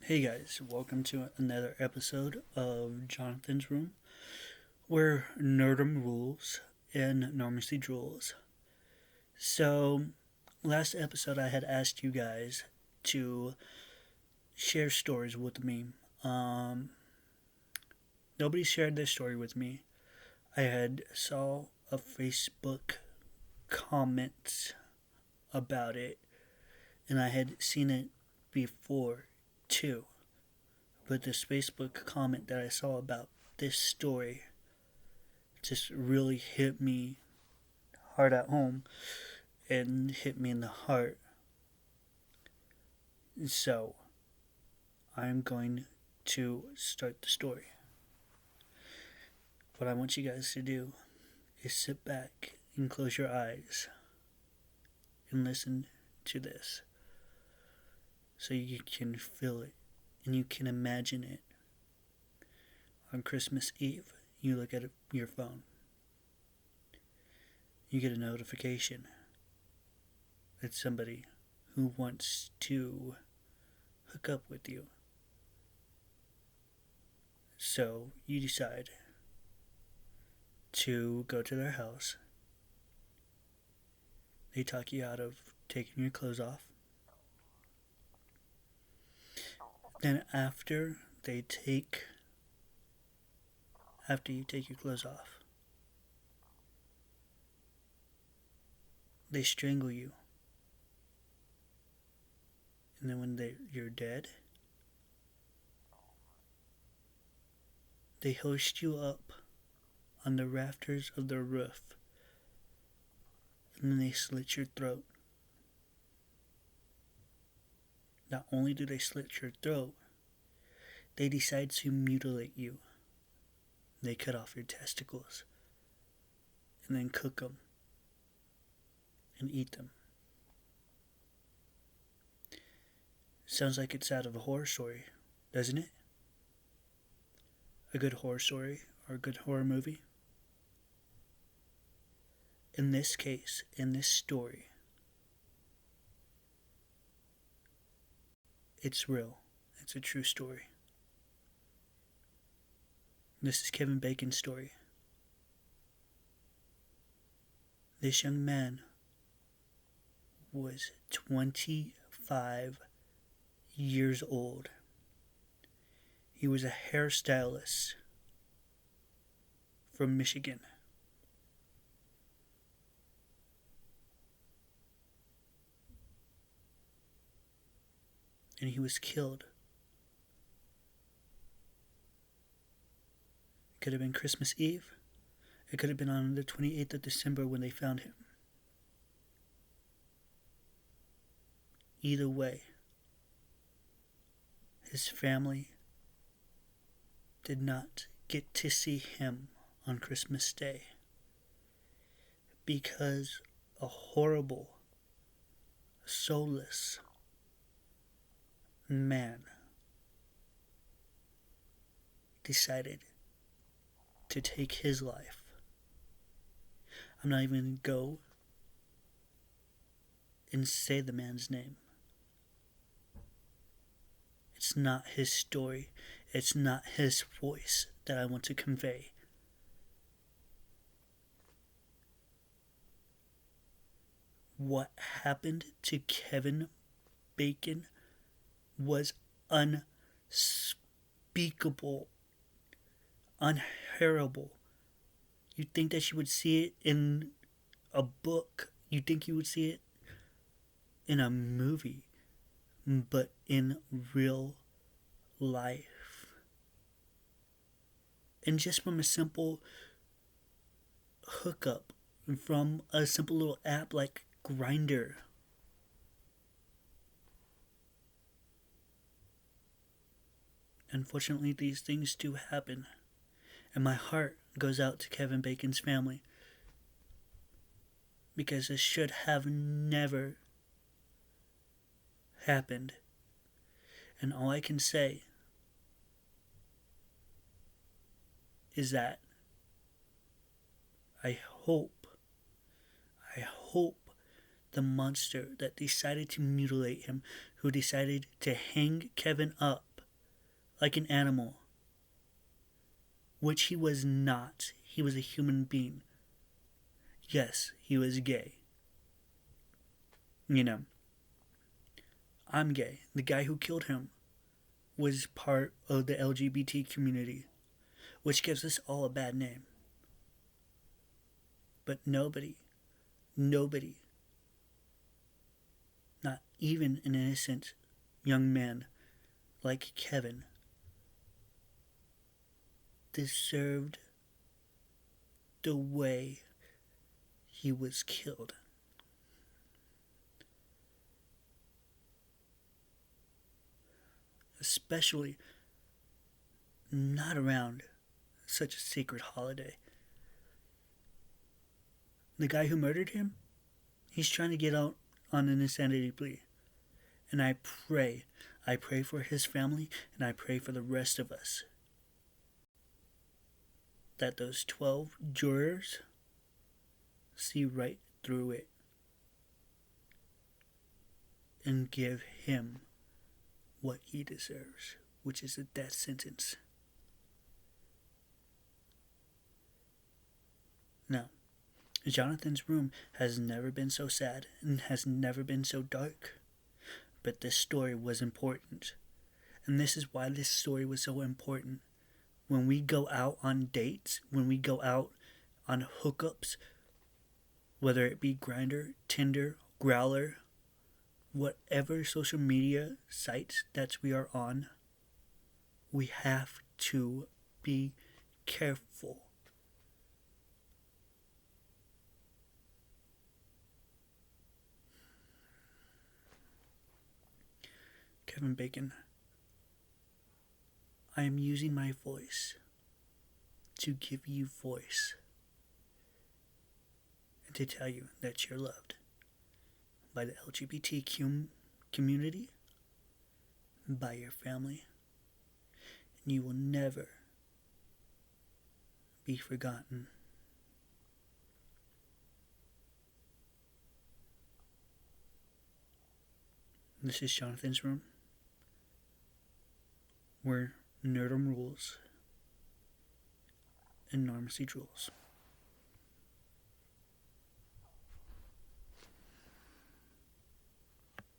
Hey guys, welcome to another episode of Jonathan's Room, where nerdum rules and normalcy drools. So, last episode I had asked you guys to share stories with me. Um, Nobody shared their story with me. I had saw a Facebook comment about it, and I had seen it before too. But this Facebook comment that I saw about this story just really hit me hard at home and hit me in the heart. So, I'm going to start the story. What I want you guys to do is sit back and close your eyes and listen to this so you can feel it and you can imagine it. On Christmas Eve, you look at your phone. You get a notification that somebody who wants to hook up with you. So you decide to go to their house. They talk you out of taking your clothes off. Then after you take your clothes off, they strangle you. And then when you're dead, they hoist you up on the rafters of their roof, and then they slit your throat. Not only do they slit your throat, they decide to mutilate you. They cut off your testicles and then cook them and eat them. Sounds like it's out of a horror story, doesn't it? A good horror story or a good horror movie? In this case, in this story, it's real. It's a true story. This is Kevin Bacon's story. This young man was 25 years old. He was a hairstylist from Michigan. And he was killed. It could have been Christmas Eve. It could have been on the 28th of December when they found him. Either way, his family did not get to see him on Christmas Day because a horrible, soulless man decided to take his life. I'm not even going to go and say the man's name. It's not his story. It's not his voice that I want to convey. What happened to Kevin Bacon was unspeakable, unhearable. You'd think that you would see it in a book. You'd think you would see it in a movie. But in real life. And just from a simple hookup, from a simple little app like Grindr. Unfortunately, these things do happen. And my heart goes out to Kevin Bacon's family. Because this should have never happened. And all I can say is that I hope the monster that decided to mutilate him, who decided to hang Kevin up like an animal, which he was not. He was a human being. Yes, he was gay. You know, I'm gay. The guy who killed him was part of the LGBT community, which gives us all a bad name. But nobody, not even an innocent young man like Kevin, deserved the way he was killed. Especially not around such a sacred holiday. The guy who murdered him, he's trying to get out on an insanity plea. And I pray for his family, and I pray for the rest of us, that those 12 jurors see right through it and give him what he deserves, which is a death sentence. Now, Jonathan's room has never been so sad and has never been so dark. But this story was important. And this is why this story was so important. When we go out on dates, when we go out on hookups, whether it be Grindr, Tinder, Growler, whatever social media sites that we are on, we have to be careful. Kevin Bacon, I am using my voice to give you voice and to tell you that you're loved by the LGBTQ community, by your family, and you will never be forgotten. This is Jonathan's room, where nerdom rules and normalcy drools.